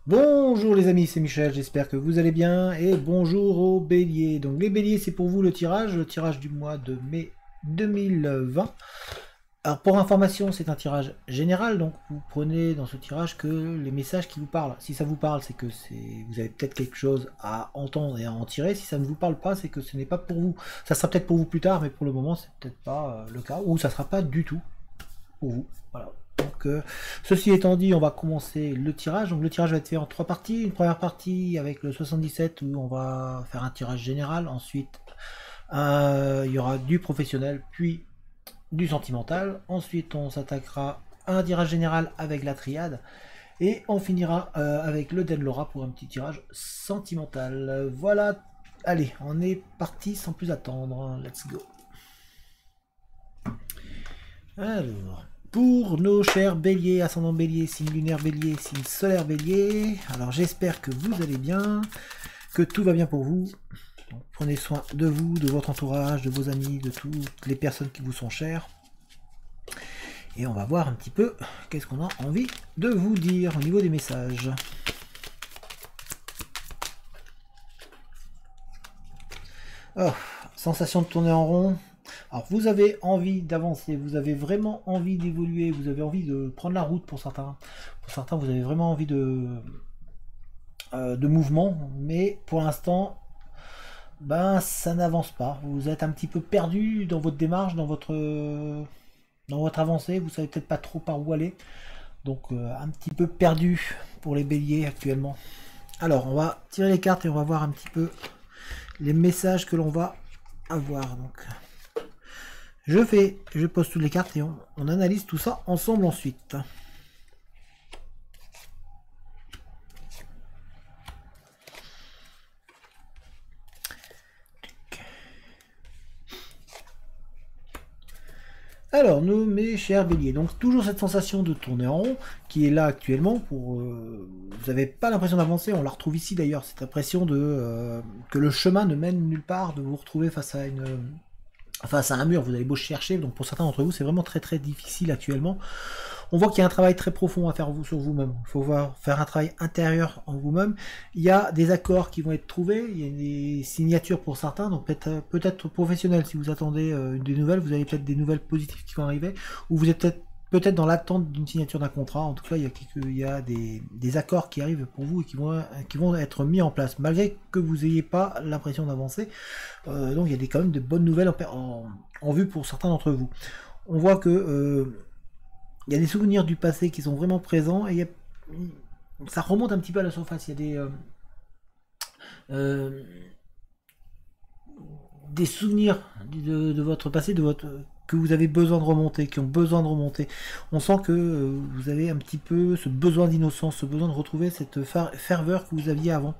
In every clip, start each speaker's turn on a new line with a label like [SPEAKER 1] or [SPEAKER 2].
[SPEAKER 1] Bonjour les amis, c'est Michel, j'espère que vous allez bien et bonjour aux béliers. Donc les béliers, c'est pour vous le tirage du mois de mai 2020. Alors pour information, c'est un tirage général, donc vous prenez dans ce tirage que les messages qui vous parlent. Si ça vous parle, c'est que vous avez peut-être quelque chose à entendre et à en tirer. Si ça ne vous parle pas, c'est que ce n'est pas pour vous. Ça sera peut-être pour vous plus tard, mais pour le moment, c'est peut-être pas le cas, ou ça sera pas du tout pour vous. Voilà. Donc, ceci étant dit, on va commencer le tirage. Donc le tirage va être fait en trois parties. Une première partie avec le 77 où on va faire un tirage général. Ensuite, il y aura du professionnel, puis du sentimental. Ensuite, on s'attaquera à un tirage général avec la triade. Et on finira avec le Denlora pour un petit tirage sentimental. Voilà, allez, on est parti sans plus attendre. Let's go. Alors, pour nos chers béliers, ascendant bélier, signe lunaire bélier, signe solaire bélier, alors j'espère que vous allez bien, que tout va bien pour vous. Donc, prenez soin de vous, de votre entourage, de vos amis, de toutes les personnes qui vous sont chères. Et on va voir un petit peu qu'est-ce qu'on a envie de vous dire au niveau des messages. Oh, sensation de tourner en rond. Alors vous avez envie d'avancer, vous avez vraiment envie d'évoluer, vous avez envie de prendre la route pour certains. Pour certains, vous avez vraiment envie de mouvement, mais pour l'instant, ben ça n'avance pas. Vous êtes un petit peu perdu dans votre démarche, dans votre avancée, vous savez peut-être pas trop par où aller. Donc un petit peu perdu pour les béliers actuellement. Alors on va tirer les cartes et on va voir un petit peu les messages que l'on va avoir. Donc je pose toutes les cartes et on analyse tout ça ensemble ensuite. Alors, nous, mes chers béliers, donc toujours cette sensation de tourner en rond qui est là actuellement. Vous n'avez pas l'impression d'avancer, on la retrouve ici d'ailleurs, cette impression de que le chemin ne mène nulle part, de vous retrouver face à un mur. Vous allez beau chercher, donc pour certains d'entre vous, c'est vraiment très très difficile actuellement. On voit qu'il y a un travail très profond à faire sur vous-même. Il faut faire un travail intérieur en vous-même. Il y a des accords qui vont être trouvés, il y a des signatures pour certains, donc peut-être professionnels. Si vous attendez des nouvelles, vous avez peut-être des nouvelles positives qui vont arriver, ou vous êtes peut-être dans l'attente d'une signature d'un contrat. En tout cas, il y a des accords qui arrivent pour vous et qui vont être mis en place, malgré que vous n'ayez pas l'impression d'avancer. Donc il y a quand même de bonnes nouvelles en vue pour certains d'entre vous. On voit que il y a des souvenirs du passé qui sont vraiment présents et ça remonte un petit peu à la surface. Il y a des souvenirs de votre passé, que vous avez besoin de remonter, qui ont besoin de remonter. On sent que vous avez un petit peu ce besoin d'innocence, ce besoin de retrouver cette ferveur que vous aviez avant,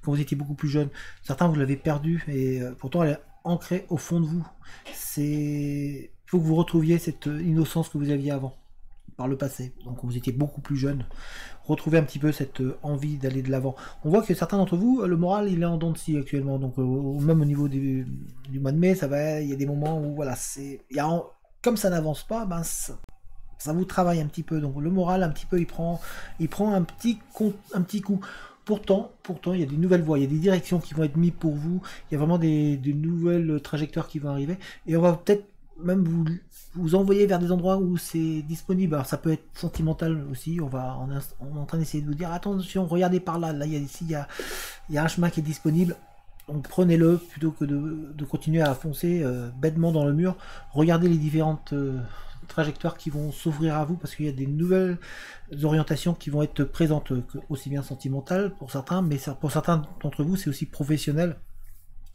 [SPEAKER 1] quand vous étiez beaucoup plus jeune. Certains, vous l'avez perdue et pourtant elle est ancrée au fond de vous. Il faut que vous retrouviez cette innocence que vous aviez avant, par le passé, donc quand vous étiez beaucoup plus jeune, retrouver un petit peu cette envie d'aller de l'avant. On voit que certains d'entre vous, le moral il est en dents de scie actuellement, donc même au niveau du mois de mai, il y a des moments où voilà, comme ça n'avance pas, ben ça vous travaille un petit peu, donc le moral un petit peu il prend un petit coup. Pourtant, il y a des nouvelles voies, il y a des directions qui vont être mises pour vous, il y a vraiment des nouvelles trajectoires qui vont arriver, et on va peut-être même vous envoyer vers des endroits où c'est disponible. Alors ça peut être sentimental aussi, on est en train d'essayer de vous dire attention, regardez par là, ici il y a un chemin qui est disponible, donc prenez-le plutôt que de continuer à foncer bêtement dans le mur. Regardez les différentes trajectoires qui vont s'ouvrir à vous, parce qu'il y a des nouvelles orientations qui vont être présentes, aussi bien sentimentales pour certains, mais pour certains d'entre vous c'est aussi professionnel.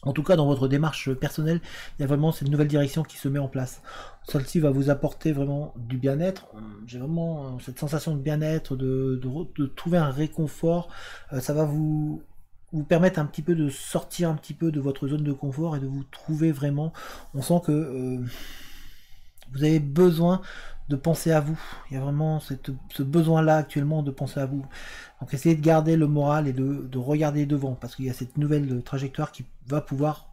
[SPEAKER 1] En tout cas, dans votre démarche personnelle, il y a vraiment cette nouvelle direction qui se met en place. Celle-ci va vous apporter vraiment du bien-être. J'ai vraiment cette sensation de bien-être, de trouver un réconfort. Ça va vous permettre un petit peu de sortir un petit peu de votre zone de confort et de vous trouver vraiment. On sent que vous avez besoin de penser à vous. Il y a vraiment ce besoin-là actuellement de penser à vous. Donc essayez de garder le moral et de regarder devant, parce qu'il y a cette nouvelle trajectoire qui va pouvoir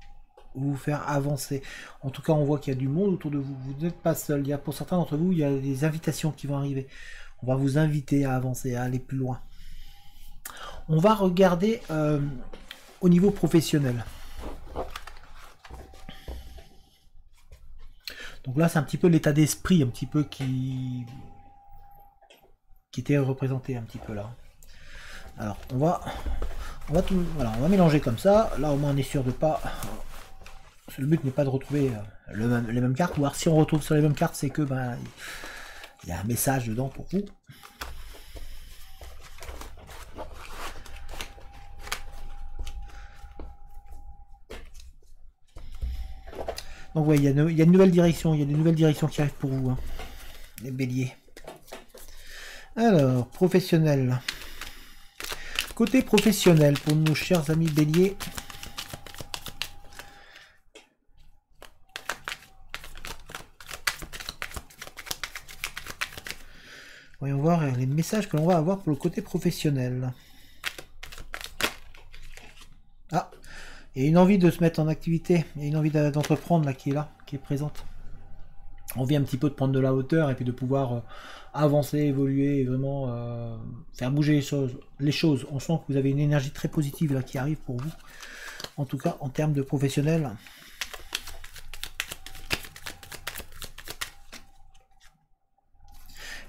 [SPEAKER 1] vous faire avancer. En tout cas, on voit qu'il y a du monde autour de vous. Vous n'êtes pas seul. Pour certains d'entre vous, il y a des invitations qui vont arriver. On va vous inviter à avancer, à aller plus loin. On va regarder au niveau professionnel. Donc là, c'est un petit peu l'état d'esprit, un petit peu qui était représenté un petit peu là. Alors, on va tout, voilà, on va mélanger comme ça. Là, au moins, on est sûr de pas. Le but n'est pas de retrouver les mêmes cartes. Ou alors, si on retrouve sur les mêmes cartes, c'est que ben, il y a un message dedans pour vous. Donc ouais, il y a une nouvelle direction, il y a des nouvelles directions qui arrivent pour vous, hein, les béliers. Alors, professionnel. Côté professionnel, pour nos chers amis béliers. Voyons voir les messages que l'on va avoir pour le côté professionnel. Ah, il y a une envie de se mettre en activité, il y a une envie d'entreprendre là, qui est présente. Envie un petit peu de prendre de la hauteur et puis de pouvoir avancer, évoluer, et vraiment faire bouger les choses. On sent que vous avez une énergie très positive là qui arrive pour vous. En tout cas, en termes de professionnel.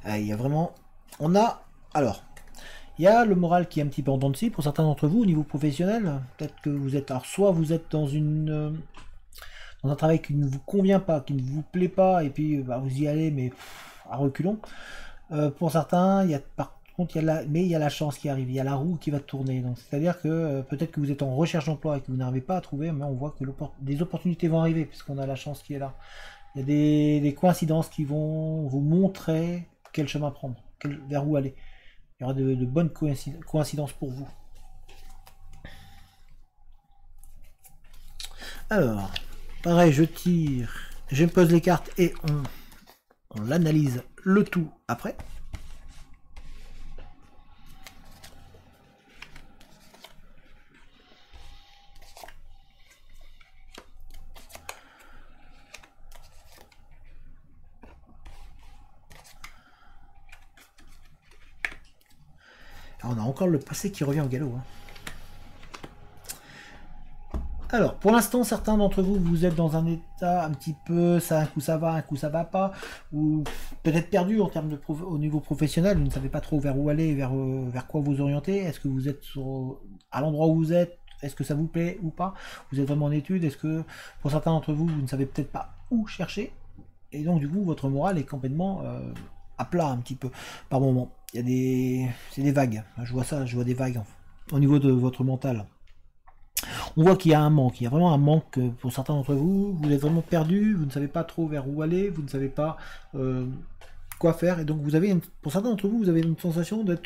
[SPEAKER 1] Il y a vraiment... On a... Alors, il y a le moral qui est un petit peu en dents de scie pour certains d'entre vous au niveau professionnel. Peut-être que vous êtes... Alors, soit vous êtes dans un travail qui ne vous convient pas, qui ne vous plaît pas, et puis bah, vous y allez, mais à reculons. Pour certains, il y a par contre, il y a la chance qui arrive, il y a la roue qui va tourner. Donc, c'est-à-dire que peut-être que vous êtes en recherche d'emploi et que vous n'arrivez pas à trouver, mais on voit que des opportunités vont arriver, puisqu'on a la chance qui est là. Il y a des coïncidences qui vont vous montrer quel chemin prendre, vers où aller. Il y aura de bonnes coïncidences pour vous. Alors, pareil, je tire, je me pose les cartes et on l'analyse le tout après. Alors, on a encore le passé qui revient au galop. Hein. Alors, pour l'instant, certains d'entre vous, vous êtes dans un état un petit peu, ça, un coup ça va, un coup ça va pas, ou peut-être perdu en termes au niveau professionnel, vous ne savez pas trop vers où aller, vers quoi vous orienter. Est-ce que vous êtes à l'endroit où vous êtes, est-ce que ça vous plaît ou pas? Vous êtes vraiment en études, est-ce que pour certains d'entre vous, vous ne savez peut-être pas où chercher, et donc du coup, votre morale est complètement à plat un petit peu par moment. C'est des vagues, je vois ça, je vois des vagues au niveau de votre mental. On voit qu'il y a un manque, il y a vraiment un manque pour certains d'entre vous, vous êtes vraiment perdu, vous ne savez pas trop vers où aller, vous ne savez pas quoi faire, et donc vous avez, pour certains d'entre vous, vous avez une sensation de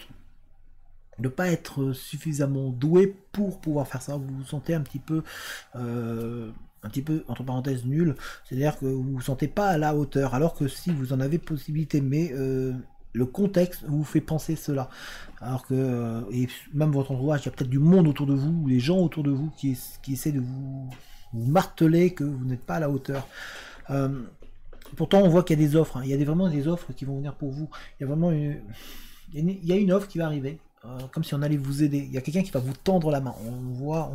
[SPEAKER 1] ne pas être suffisamment doué pour pouvoir faire ça, vous vous sentez un petit peu, entre parenthèses, nul, c'est-à-dire que vous vous sentez pas à la hauteur, alors que si vous en avez possibilité, mais le contexte vous fait penser cela. Alors que, et même votre entourage, il y a peut-être du monde autour de vous, ou des gens autour de vous qui essaient de vous marteler que vous n'êtes pas à la hauteur. Pourtant, on voit qu'il y a des offres, hein. Il y a vraiment des offres qui vont venir pour vous. Il y a vraiment il y a une offre qui va arriver, comme si on allait vous aider. Il y a quelqu'un qui va vous tendre la main. On voit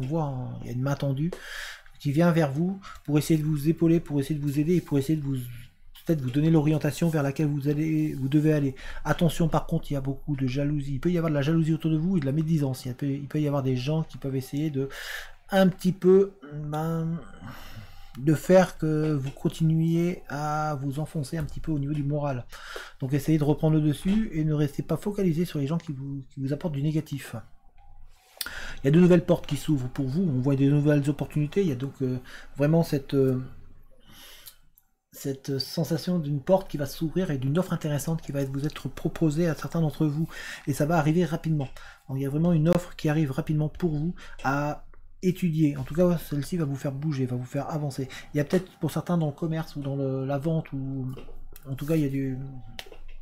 [SPEAKER 1] il y a une main tendue qui vient vers vous pour essayer de vous épauler, pour essayer de vous aider et pour essayer de vous donner l'orientation vers laquelle vous devez aller. Attention, par contre, il y a beaucoup de jalousie. Il peut y avoir de la jalousie autour de vous et de la médisance. Il peut y avoir des gens qui peuvent essayer de un petit peu de faire que vous continuiez à vous enfoncer un petit peu au niveau du moral. Donc essayez de reprendre le dessus et ne restez pas focalisé sur les gens qui vous apportent du négatif. Il y a de nouvelles portes qui s'ouvrent pour vous, on voit des nouvelles opportunités, il y a donc vraiment cette sensation d'une porte qui va s'ouvrir et d'une offre intéressante qui va vous être proposée à certains d'entre vous, et ça va arriver rapidement. Donc il y a vraiment une offre qui arrive rapidement pour vous à étudier. En tout cas, celle-ci va vous faire bouger, va vous faire avancer. Il y a peut-être pour certains dans le commerce ou dans la vente, ou en tout cas il y a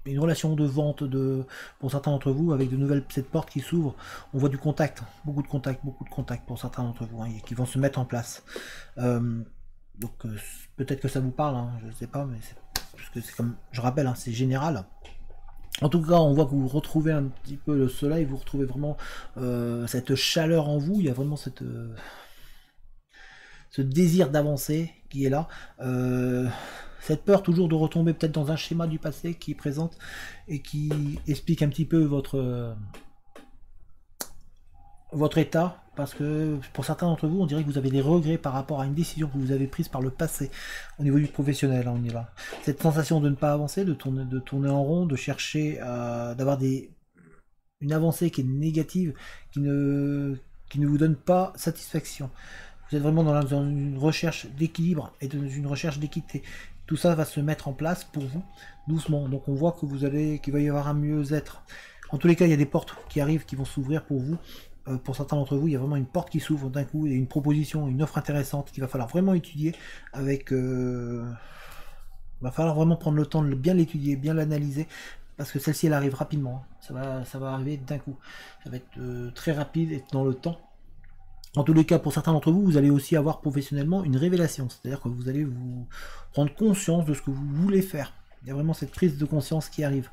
[SPEAKER 1] une relation de vente pour certains d'entre vous, avec de nouvelles cette porte qui s'ouvre. On voit du contact, beaucoup de contacts pour certains d'entre vous, hein, qui vont se mettre en place. Donc peut-être que ça vous parle, hein, je ne sais pas, mais parce que c'est comme je rappelle, hein, c'est général. En tout cas, on voit que vous retrouvez un petit peu le soleil, vous retrouvez vraiment cette chaleur en vous, il y a vraiment ce désir d'avancer qui est là. Cette peur toujours de retomber peut-être dans un schéma du passé qui est présente et qui explique un petit peu votre état, parce que pour certains d'entre vous, on dirait que vous avez des regrets par rapport à une décision que vous avez prise par le passé, au niveau du professionnel, hein, on y va. Cette sensation de ne pas avancer, de tourner en rond, de chercher d'avoir une avancée qui est négative, qui ne vous donne pas satisfaction. Vous êtes vraiment dans une recherche d'équilibre et dans une recherche d'équité. Tout ça va se mettre en place pour vous, doucement. Donc on voit que qu'il va y avoir un mieux-être. En tous les cas, il y a des portes qui arrivent, qui vont s'ouvrir pour vous. Pour certains d'entre vous, il y a vraiment une porte qui s'ouvre d'un coup, et une proposition, une offre intéressante qu'il va falloir vraiment étudier avec... va falloir vraiment prendre le temps de bien l'étudier, bien l'analyser, parce que celle-ci, elle arrive rapidement. Ça va arriver d'un coup. Ça va être très rapide et dans le temps. En tous les cas, pour certains d'entre vous, vous allez aussi avoir professionnellement une révélation. C'est-à-dire que vous allez vous prendre conscience de ce que vous voulez faire. Il y a vraiment cette prise de conscience qui arrive.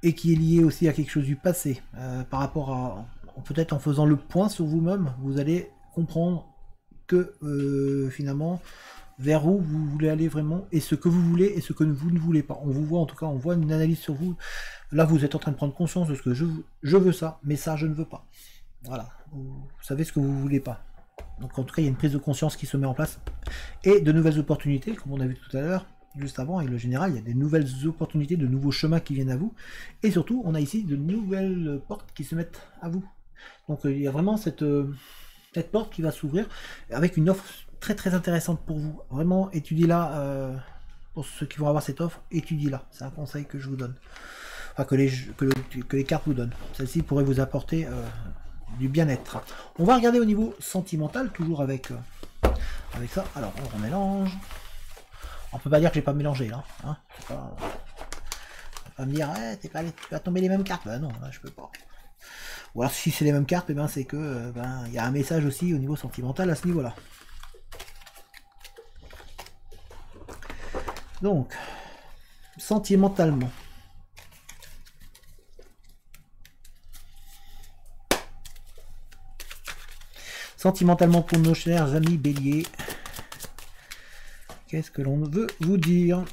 [SPEAKER 1] Et qui est liée aussi à quelque chose du passé. Par rapport à... Peut-être en faisant le point sur vous-même, vous allez comprendre que finalement, vers où vous voulez aller vraiment, et ce que vous voulez et ce que vous ne voulez pas. On vous voit, en tout cas, on voit une analyse sur vous. Là, vous êtes en train de prendre conscience de ce que je veux ça, mais ça, je ne veux pas. Voilà, vous savez ce que vous voulez pas. Donc en tout cas, il y a une prise de conscience qui se met en place. Et de nouvelles opportunités, comme on a vu tout à l'heure, juste avant, avec le général, il y a des nouvelles opportunités, de nouveaux chemins qui viennent à vous. Et surtout, on a ici de nouvelles portes qui se mettent à vous. Donc il y a vraiment cette porte qui va s'ouvrir avec une offre très très intéressante pour vous. Vraiment, étudiez-la. Pour ceux qui vont avoir cette offre, étudiez-la. C'est un conseil que je vous donne. Enfin, que les cartes vous donnent. Celle-ci pourrait vous apporter du bien-être. On va regarder au niveau sentimental, toujours avec ça. Alors, on remélange. On peut pas dire que j'ai pas mélangé là. Hein, pas me dire, ouais, tu vas tomber les mêmes cartes. Ben non, là je peux pas. Ou alors si c'est les mêmes cartes, ben, c'est que il y a un message aussi au niveau sentimental à ce niveau-là. Donc, sentimentalement. Sentimentalement pour nos chers amis béliers. Qu'est-ce que l'on veut vous dire?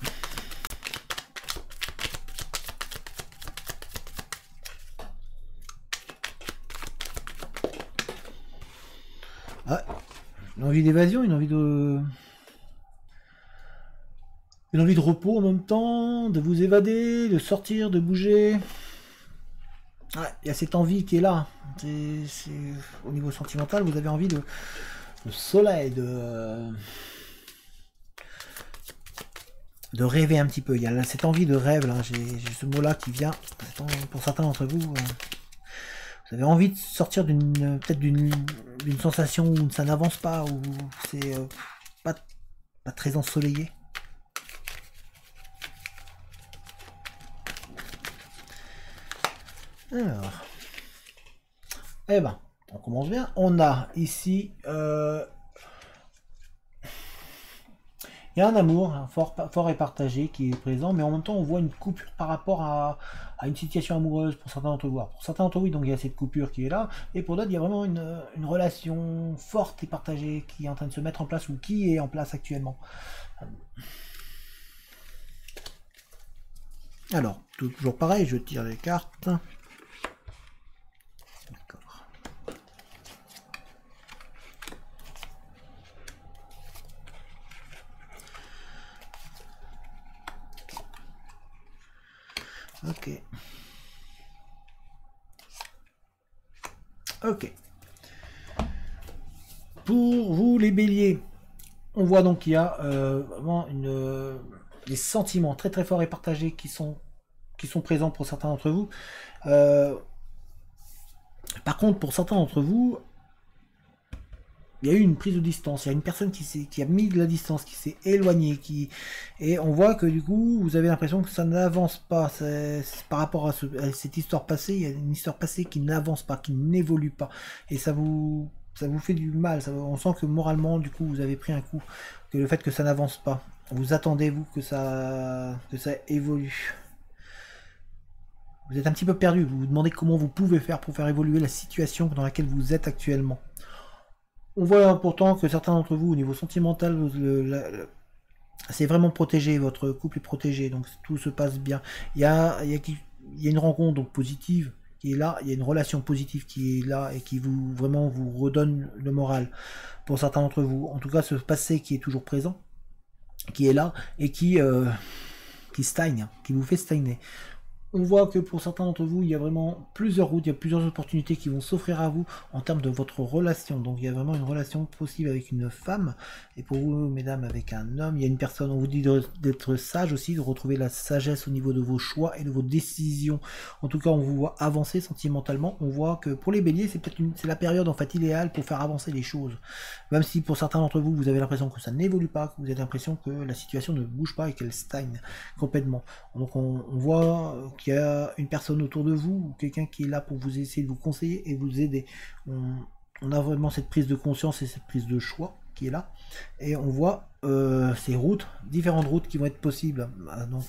[SPEAKER 1] Ah, une envie d'évasion, une envie de repos en même temps, de vous évader, de sortir, de bouger. Ouais, il y a cette envie qui est là. Au niveau sentimental, vous avez envie de soleil, de rêver un petit peu. Il y a cette envie de rêve là. J'ai ce mot-là qui vient. Pour certains d'entre vous, vous avez envie de sortir peut-être d'une sensation où ça n'avance pas, où c'est pas très ensoleillé. Alors, eh ben, on commence bien. On a ici, il y a un amour fort et partagé qui est présent, mais en même temps, on voit une coupure par rapport à une situation amoureuse pour certains d'entre vous. Pour certains d'entre vous, donc il y a cette coupure qui est là, et pour d'autres, il y a vraiment une relation forte et partagée qui est en train de se mettre en place ou qui est en place actuellement. Alors, toujours pareil, je tire les cartes. Ok. Ok. Pour vous les béliers, on voit donc qu'il y a vraiment des sentiments très très forts et partagés qui sont présents pour certains d'entre vous. Par contre, pour certains d'entre vous, il y a eu une prise de distance, il y a une personne qui a mis de la distance, qui s'est éloignée, et on voit que du coup, vous avez l'impression que ça n'avance pas. Par rapport à cette histoire passée, il y a une histoire passée qui n'avance pas, qui n'évolue pas, et ça vous fait du mal. On sent que moralement, du coup, vous avez pris un coup, que le fait que ça n'avance pas. Vous attendez, vous, que ça évolue. Vous êtes un petit peu perdu, vous vous demandez comment vous pouvez faire pour faire évoluer la situation dans laquelle vous êtes actuellement. On voit pourtant que certains d'entre vous, au niveau sentimental, c'est vraiment protégé, votre couple est protégé, donc tout se passe bien. Il y a une rencontre donc positive qui est là, il y a une relation positive qui est là et qui vous vraiment vous redonne le moral pour certains d'entre vous. En tout cas, ce passé qui est toujours présent, qui est là et qui stagne, qui vous fait stagner. On voit que pour certains d'entre vous, il y a vraiment plusieurs routes, il y a plusieurs opportunités qui vont s'offrir à vous en termes de votre relation. Donc il y a vraiment une relation possible avec une femme, et pour vous, mesdames, avec un homme. Il y a une personne, on vous dit d'être sage aussi, de retrouver la sagesse au niveau de vos choix et de vos décisions. En tout cas, on vous voit avancer sentimentalement. On voit que pour les béliers, c'est la période en fait idéale pour faire avancer les choses. Même si pour certains d'entre vous, vous avez l'impression que ça n'évolue pas, que vous avez l'impression que la situation ne bouge pas et qu'elle stagne complètement. Donc on voit qu'il y a une personne autour de vous, ou quelqu'un qui est là pour vous essayer de vous conseiller et vous aider. On a vraiment cette prise de conscience et cette prise de choix qui est là. Et on voit ces routes, différentes routes qui vont être possibles. Donc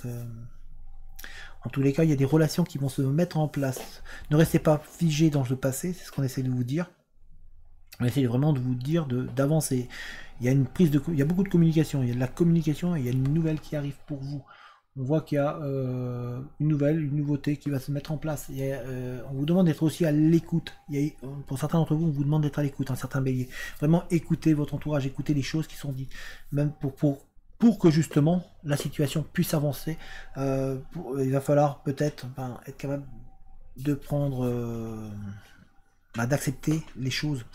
[SPEAKER 1] en tous les cas, il y a des relations qui vont se mettre en place. Ne restez pas figé dans le passé, c'est ce qu'on essaie de vous dire. On essaie vraiment de vous dire d'avancer. Il y a une prise de, il y a beaucoup de communication, il y a de la communication et il y a une nouvelle qui arrive pour vous. On voit qu'il y a une nouveauté qui va se mettre en place. On vous demande d'être aussi à l'écoute. Pour certains d'entre vous, on vous demande d'être à l'écoute, un certain bélier. Vraiment écoutez votre entourage, écoutez les choses qui sont dites, même pour que justement la situation puisse avancer. Il va falloir peut-être être capable de prendre, d'accepter les choses.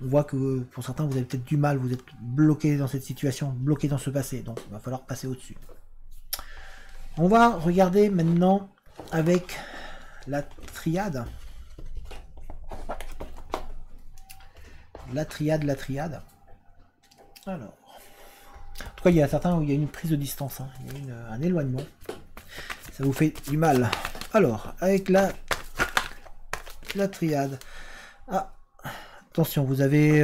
[SPEAKER 1] On voit que pour certains, vous avez peut-être du mal, vous êtes bloqué dans cette situation, bloqué dans ce passé. Donc il va falloir passer au-dessus. On va regarder maintenant avec la triade. La triade. Alors, en tout cas, il y a certains où il y a une prise de distance, hein. Il y a un éloignement. Ça vous fait du mal. Alors, avec la triade. Ah, attention, vous avez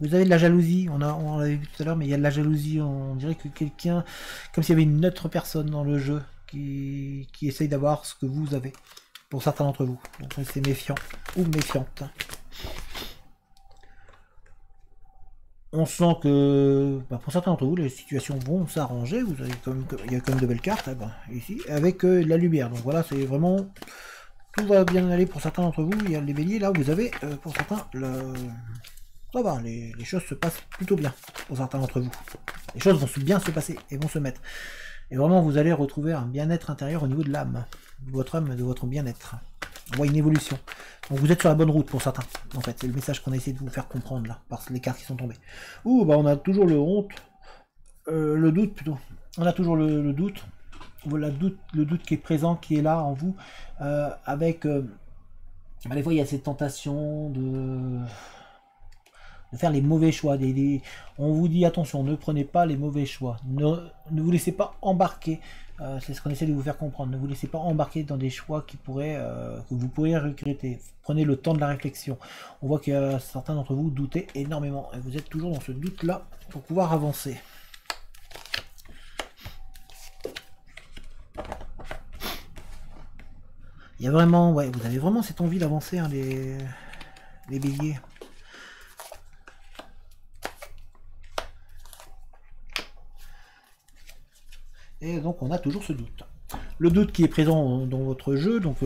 [SPEAKER 1] de la jalousie, on l'avait vu tout à l'heure, mais il y a de la jalousie, on dirait que quelqu'un, comme s'il y avait une autre personne dans le jeu qui essaye d'avoir ce que vous avez, pour certains d'entre vous. Donc c'est méfiant ou méfiante. On sent que pour certains d'entre vous, les situations vont s'arranger, il y a quand même de belles cartes ici, avec la lumière. Donc voilà, c'est vraiment, tout va bien aller pour certains d'entre vous. Il y a les béliers, là vous avez, pour certains, ça va, les choses se passent plutôt bien pour certains d'entre vous. Les choses vont bien se passer et vont se mettre. Et vraiment, vous allez retrouver un bien-être intérieur au niveau de l'âme, de votre âme, de votre bien-être. On voit une évolution. Donc vous êtes sur la bonne route pour certains. En fait, c'est le message qu'on a essayé de vous faire comprendre là, par les cartes qui sont tombées. On a toujours le doute plutôt. On a toujours le doute. Voilà, le doute qui est présent, qui est là en vous, avec. Des fois, il y a cette tentation de faire les mauvais choix. On vous dit attention, ne prenez pas les mauvais choix. Ne vous laissez pas embarquer. C'est ce qu'on essaie de vous faire comprendre. Ne vous laissez pas embarquer dans des choix que vous pourriez regretter. Prenez le temps de la réflexion. On voit qu'il y a certains d'entre vous doutez énormément. Et vous êtes toujours dans ce doute-là pour pouvoir avancer. Il y a vraiment, vous avez vraiment cette envie d'avancer, hein, les béliers. Et donc on a toujours ce doute. Le doute qui est présent dans votre jeu, donc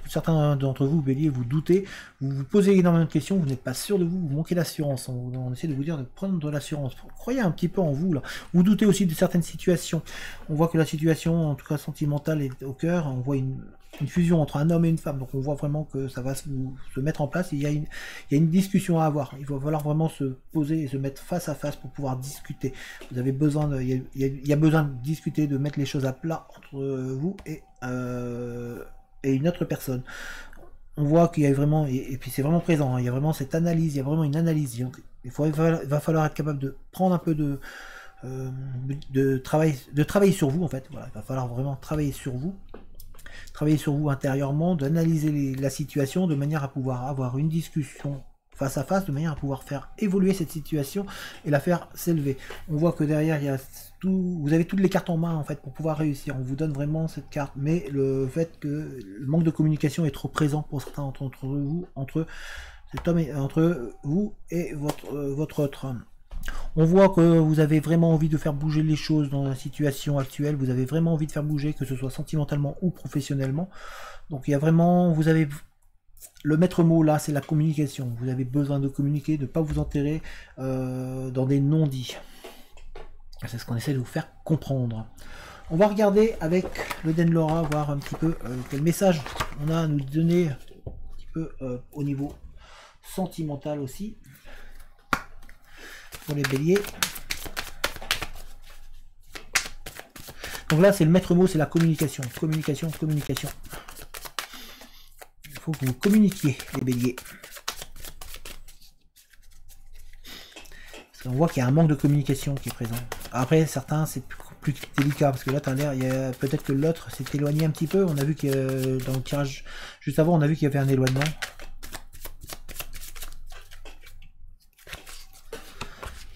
[SPEAKER 1] certains d'entre vous, bélier, vous doutez, vous vous posez énormément de questions, vous n'êtes pas sûr de vous, vous manquez d'assurance. On essaie de vous dire de prendre de l'assurance. Croyez un petit peu en vous, là. Vous doutez aussi de certaines situations. On voit que la situation, en tout cas sentimentale, est au cœur. On voit une fusion entre un homme et une femme, donc on voit vraiment que ça va se mettre en place. Il y a une discussion à avoir. Il va falloir vraiment se poser et se mettre face à face pour pouvoir discuter. Vous avez besoin il y a besoin de discuter, de mettre les choses à plat entre vous et une autre personne. On voit qu'il y a vraiment, et puis c'est vraiment présent, hein, il y a vraiment cette analyse, il y a vraiment une analyse. Donc, il va falloir être capable de prendre un peu de travailler sur vous en fait. Voilà, il va falloir vraiment travailler sur vous intérieurement, d'analyser la situation de manière à pouvoir avoir une discussion face à face, de manière à pouvoir faire évoluer cette situation et la faire s'élever. On voit que derrière, il y a tout, vous avez toutes les cartes en main en fait pour pouvoir réussir. On vous donne vraiment cette carte, mais le fait que le manque de communication est trop présent pour certains entre vous, entre cet homme et entre vous et votre autre homme. On voit que vous avez vraiment envie de faire bouger les choses dans la situation actuelle. Vous avez vraiment envie de faire bouger, que ce soit sentimentalement ou professionnellement. Donc il y a vraiment, vous avez le maître mot là, c'est la communication. Vous avez besoin de communiquer, de ne pas vous enterrer dans des non-dits. C'est ce qu'on essaie de vous faire comprendre. On va regarder avec le Denlora, voir un petit peu quel message on a à nous donner un petit peu au niveau sentimental aussi. Pour les béliers. Donc là, c'est le maître mot, c'est la communication. Communication, communication. Il faut que vous communiquiez, les béliers. Parce qu'on voit qu'il y a un manque de communication qui est présent. Après, certains, c'est plus délicat, parce que là, peut-être que l'autre s'est éloigné un petit peu. On a vu que dans le tirage juste avant, on a vu qu'il y avait un éloignement.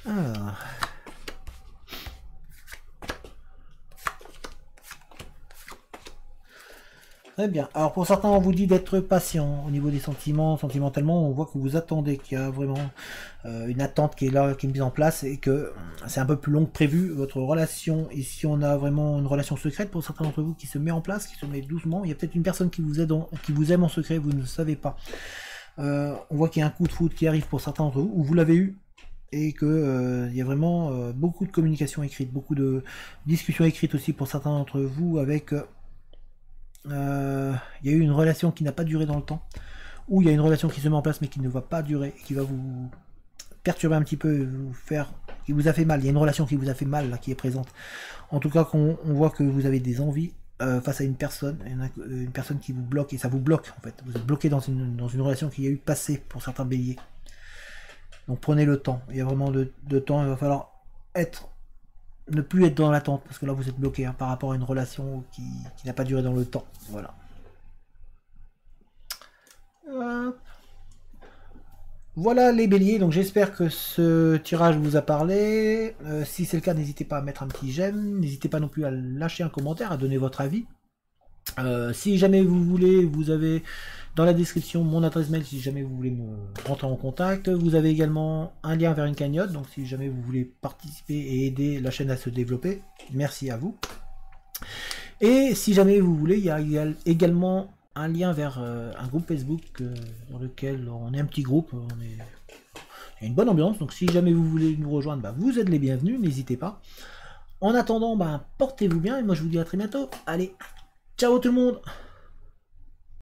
[SPEAKER 1] Alors. Très bien. Alors pour certains, on vous dit d'être patient au niveau des sentiments. Sentimentalement, on voit que vous attendez, qu'il y a vraiment une attente qui est là, qui est mise en place et que c'est un peu plus long que prévu. Votre relation, ici on a vraiment une relation secrète pour certains d'entre vous qui se met en place, qui se met doucement. Il y a peut-être une personne qui vous aime en secret, vous ne le savez pas. On voit qu'il y a un coup de foudre qui arrive pour certains d'entre vous, ou vous l'avez eu. Et que il y a vraiment beaucoup de communication écrite, beaucoup de discussions écrites aussi pour certains d'entre vous avec il y a eu une relation qui n'a pas duré dans le temps, ou il y a une relation qui se met en place mais qui ne va pas durer, qui va vous perturber un petit peu, qui vous a fait mal. Il y a une relation qui vous a fait mal là, qui est présente. En tout cas, on voit que vous avez des envies face à une personne qui vous bloque, et ça vous bloque en fait. Vous êtes bloqué dans une relation qui a eu passé pour certains béliers. Donc prenez le temps, il y a vraiment de temps, il va falloir ne plus être dans l'attente, parce que là vous êtes bloqué par rapport à une relation qui n'a pas duré dans le temps. Voilà. Voilà les béliers, donc j'espère que ce tirage vous a parlé. Si c'est le cas, n'hésitez pas à mettre un petit j'aime, n'hésitez pas non plus à lâcher un commentaire, à donner votre avis. Si jamais vous voulez, vous avez dans la description mon adresse mail si jamais vous voulez me rentrer en contact. Vous avez également un lien vers une cagnotte, donc si jamais vous voulez participer et aider la chaîne à se développer, merci à vous. Et si jamais vous voulez, il y a également un lien vers un groupe Facebook dans lequel on est un petit groupe, il y a une bonne ambiance, donc si jamais vous voulez nous rejoindre, bah, vous êtes les bienvenus, n'hésitez pas. En attendant, bah, portez-vous bien et moi je vous dis à très bientôt. Allez, ciao tout le monde!